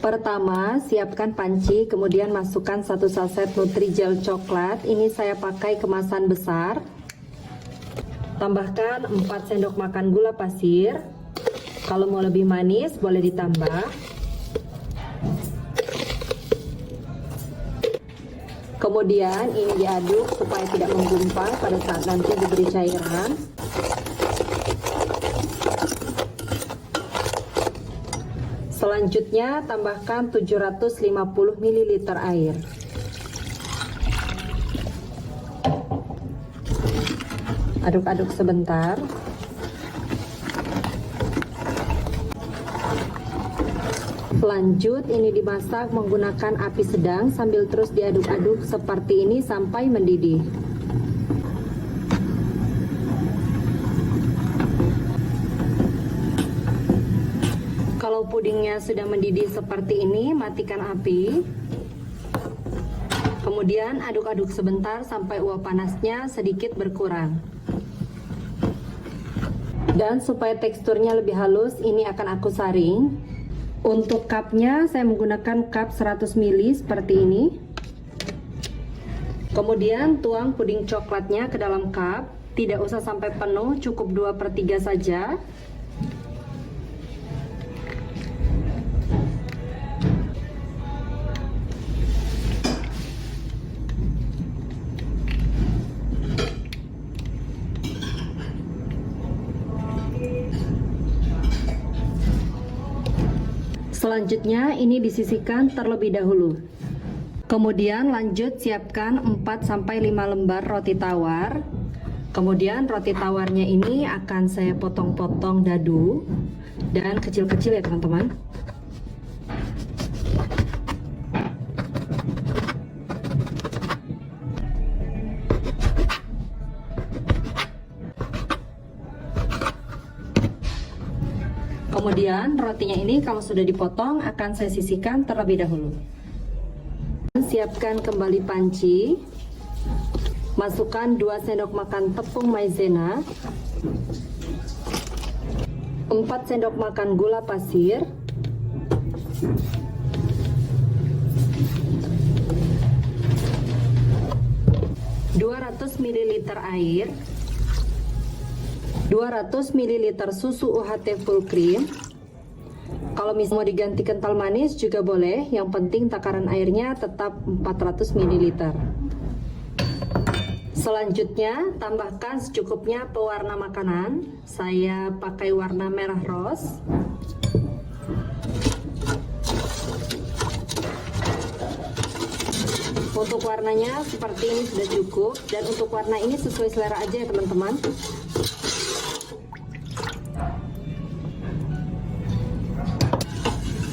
Pertama, siapkan panci, kemudian masukkan 1 saset Nutrijel coklat. Ini saya pakai kemasan besar. Tambahkan 4 sendok makan gula pasir. Kalau mau lebih manis, boleh ditambah. Kemudian ini diaduk supaya tidak menggumpal pada saat nanti diberi cairan. Selanjutnya tambahkan 750 ml air. Aduk-aduk sebentar. Lanjut, ini dimasak menggunakan api sedang sambil terus diaduk-aduk seperti ini sampai mendidih. Kalau pudingnya sudah mendidih seperti ini, matikan api. Kemudian aduk-aduk sebentar sampai uap panasnya sedikit berkurang. Dan supaya teksturnya lebih halus, ini akan aku saring. Untuk cupnya saya menggunakan cup 100 ml seperti ini. Kemudian tuang puding coklatnya ke dalam cup. Tidak usah sampai penuh, cukup 2/3 saja. Selanjutnya ini disisihkan terlebih dahulu. Kemudian lanjut siapkan 4-5 lembar roti tawar. Kemudian roti tawarnya ini akan saya potong-potong dadu dan kecil-kecil ya teman-teman. Kemudian rotinya ini kalau sudah dipotong akan saya sisihkan terlebih dahulu. Siapkan kembali panci. Masukkan 2 sendok makan tepung maizena, 4 sendok makan gula pasir, 200 ml air, 200 ml susu UHT full cream. Kalau misalnya mau diganti kental manis juga boleh, yang penting takaran airnya tetap 400 ml. Selanjutnya tambahkan secukupnya pewarna makanan. Saya pakai warna merah rose. Untuk warnanya seperti ini sudah cukup, dan untuk warna ini sesuai selera aja ya teman-teman.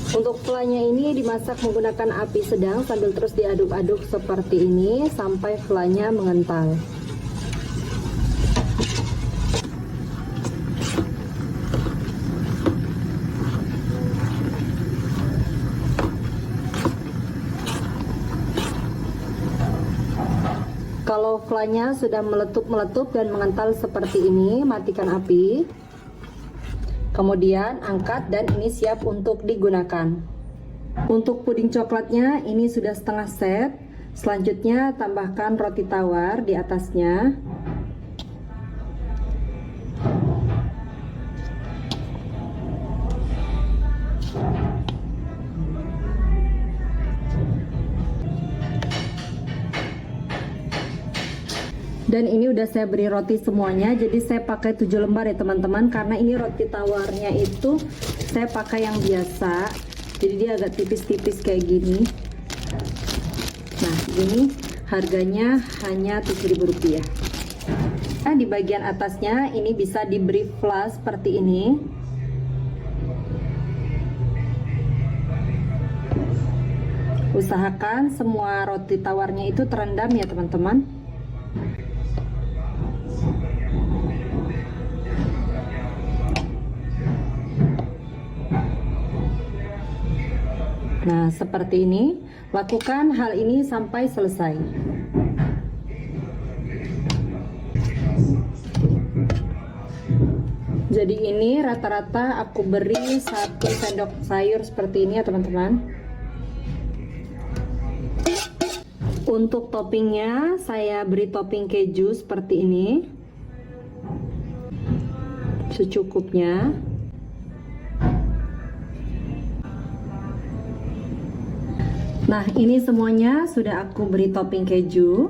Untuk flanya ini dimasak menggunakan api sedang sambil terus diaduk-aduk seperti ini sampai flanya mengental. Kalau flanya sudah meletup-meletup dan mengental seperti ini, matikan api. Kemudian angkat dan ini siap untuk digunakan. Untuk puding coklatnya ini sudah setengah set. Selanjutnya tambahkan roti tawar di atasnya. Dan ini udah saya beri roti semuanya, jadi saya pakai 7 lembar ya teman-teman, karena ini roti tawarnya itu saya pakai yang biasa, jadi dia agak tipis-tipis kayak gini. Nah ini harganya hanya Rp7.000. Nah di bagian atasnya ini bisa diberi flash seperti ini. Usahakan semua roti tawarnya itu terendam ya teman-teman. Nah, seperti ini. Lakukan hal ini sampai selesai. Jadi ini rata-rata aku beri 1 sendok sayur seperti ini ya teman-teman. Untuk toppingnya saya beri topping keju seperti ini, secukupnya. Nah, ini semuanya sudah aku beri topping keju.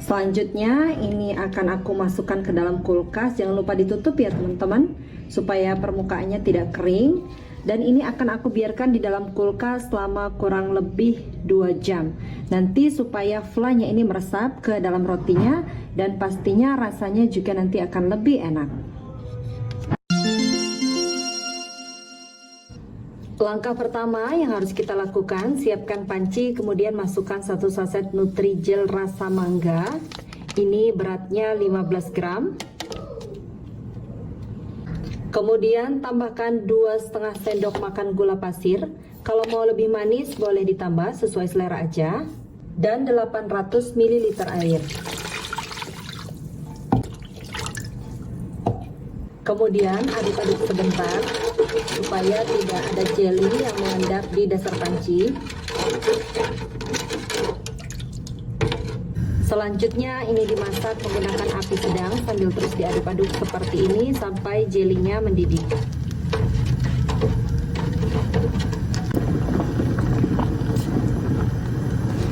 Selanjutnya ini akan aku masukkan ke dalam kulkas. Jangan lupa ditutup ya teman-teman, supaya permukaannya tidak kering. Dan ini akan aku biarkan di dalam kulkas selama kurang lebih 2 jam. Nanti supaya flanya ini meresap ke dalam rotinya, dan pastinya rasanya juga nanti akan lebih enak. Langkah pertama yang harus kita lakukan, siapkan panci, kemudian masukkan 1 saset Nutrijel rasa mangga. Ini beratnya 15 gram. Kemudian tambahkan 2,5 sendok makan gula pasir. Kalau mau lebih manis boleh ditambah sesuai selera aja. Dan 800 ml air. Kemudian aduk-aduk sebentar supaya tidak ada jelly yang mengendap di dasar panci. Selanjutnya ini dimasak menggunakan api sedang sambil terus diaduk-aduk seperti ini sampai jelinya mendidih.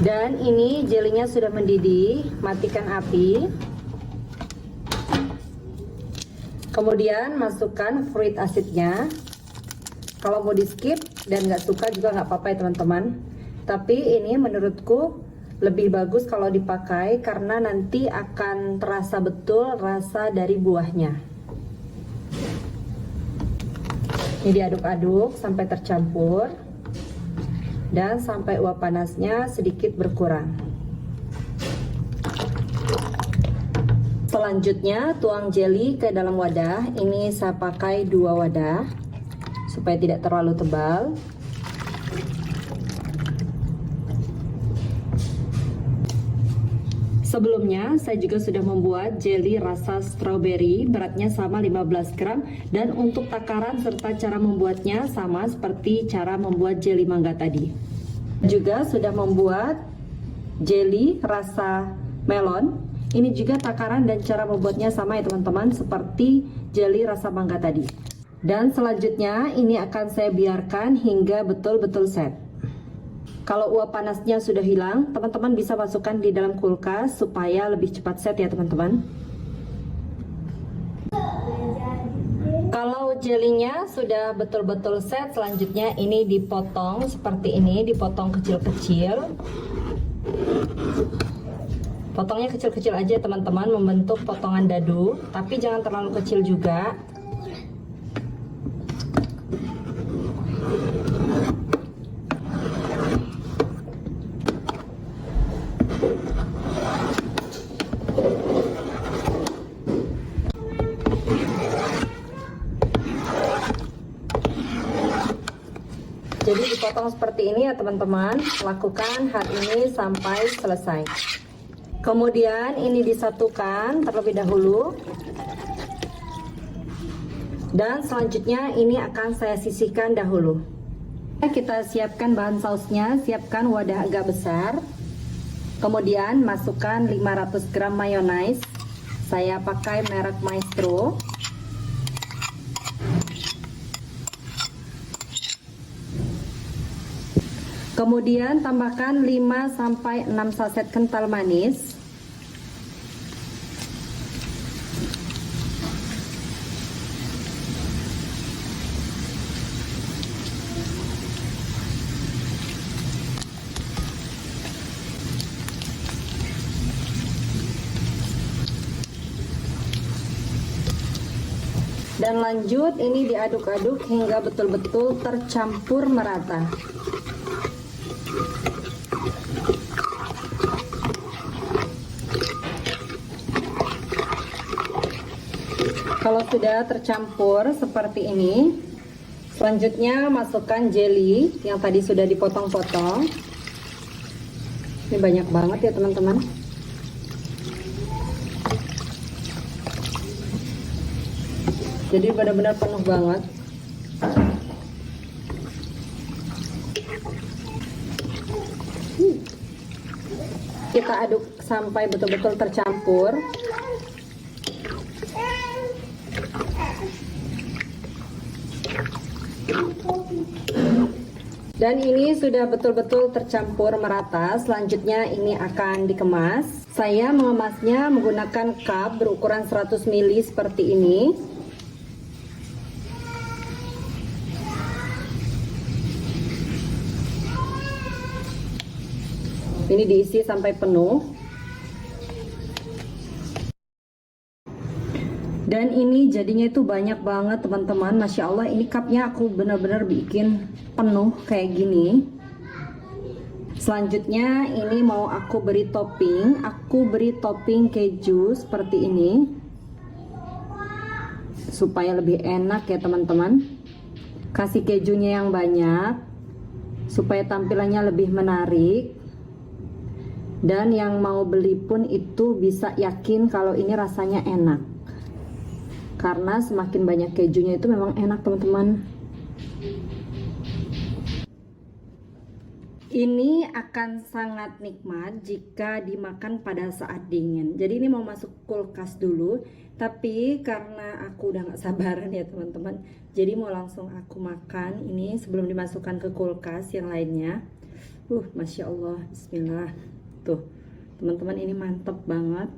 Dan ini jelinya sudah mendidih, matikan api. Kemudian masukkan fruit acidnya. Kalau mau di skip dan nggak suka juga nggak apa-apa ya teman-teman. Tapi ini menurutku lebih bagus kalau dipakai karena nanti akan terasa betul rasa dari buahnya. Ini diaduk-aduk sampai tercampur dan sampai uap panasnya sedikit berkurang. Selanjutnya tuang jelly ke dalam wadah. Ini saya pakai 2 wadah supaya tidak terlalu tebal. Sebelumnya saya juga sudah membuat jelly rasa strawberry, beratnya sama 15 gram, dan untuk takaran serta cara membuatnya sama seperti cara membuat jelly mangga tadi. Juga sudah membuat jelly rasa melon. Ini juga takaran dan cara membuatnya sama ya teman-teman, seperti jelly rasa mangga tadi. Dan selanjutnya ini akan saya biarkan hingga betul-betul set. Kalau uap panasnya sudah hilang, teman-teman bisa masukkan di dalam kulkas supaya lebih cepat set ya teman-teman. Kalau jelinya sudah betul-betul set, selanjutnya ini dipotong seperti ini, dipotong kecil-kecil. Potongnya kecil-kecil aja teman-teman, membentuk potongan dadu, tapi jangan terlalu kecil juga. Jadi dipotong seperti ini ya teman-teman. Lakukan hal ini sampai selesai. Kemudian ini disatukan terlebih dahulu. Dan selanjutnya ini akan saya sisihkan dahulu. Kita siapkan bahan sausnya. Siapkan wadah agak besar. Kemudian masukkan 500 gram mayonaise. Saya pakai merek Maestro. Kemudian tambahkan 5-6 saset kental manis. Dan lanjut ini diaduk-aduk hingga betul-betul tercampur merata. Kalau sudah tercampur seperti ini, selanjutnya masukkan jelly yang tadi sudah dipotong-potong. Ini banyak banget ya teman-teman. Jadi benar-benar penuh banget. kita aduk sampai betul-betul tercampur. Dan ini sudah betul-betul tercampur merata. Selanjutnya ini akan dikemas. Saya mengemasnya menggunakan cup berukuran 100 ml seperti ini. Ini diisi sampai penuh. Dan ini jadinya itu banyak banget teman-teman. Masya Allah, ini cupnya aku benar-benar bikin penuh kayak gini. Selanjutnya ini mau aku beri topping. Aku beri topping keju seperti ini, supaya lebih enak ya teman-teman. Kasih kejunya yang banyak supaya tampilannya lebih menarik. Dan yang mau beli pun itu bisa yakin kalau ini rasanya enak, karena semakin banyak kejunya itu memang enak teman-teman. Ini akan sangat nikmat jika dimakan pada saat dingin. Jadi ini mau masuk kulkas dulu, tapi karena aku udah gak sabaran ya teman-teman, jadi mau langsung aku makan ini sebelum dimasukkan ke kulkas yang lainnya. Masya Allah, bismillah. Tuh teman-teman, ini mantep banget.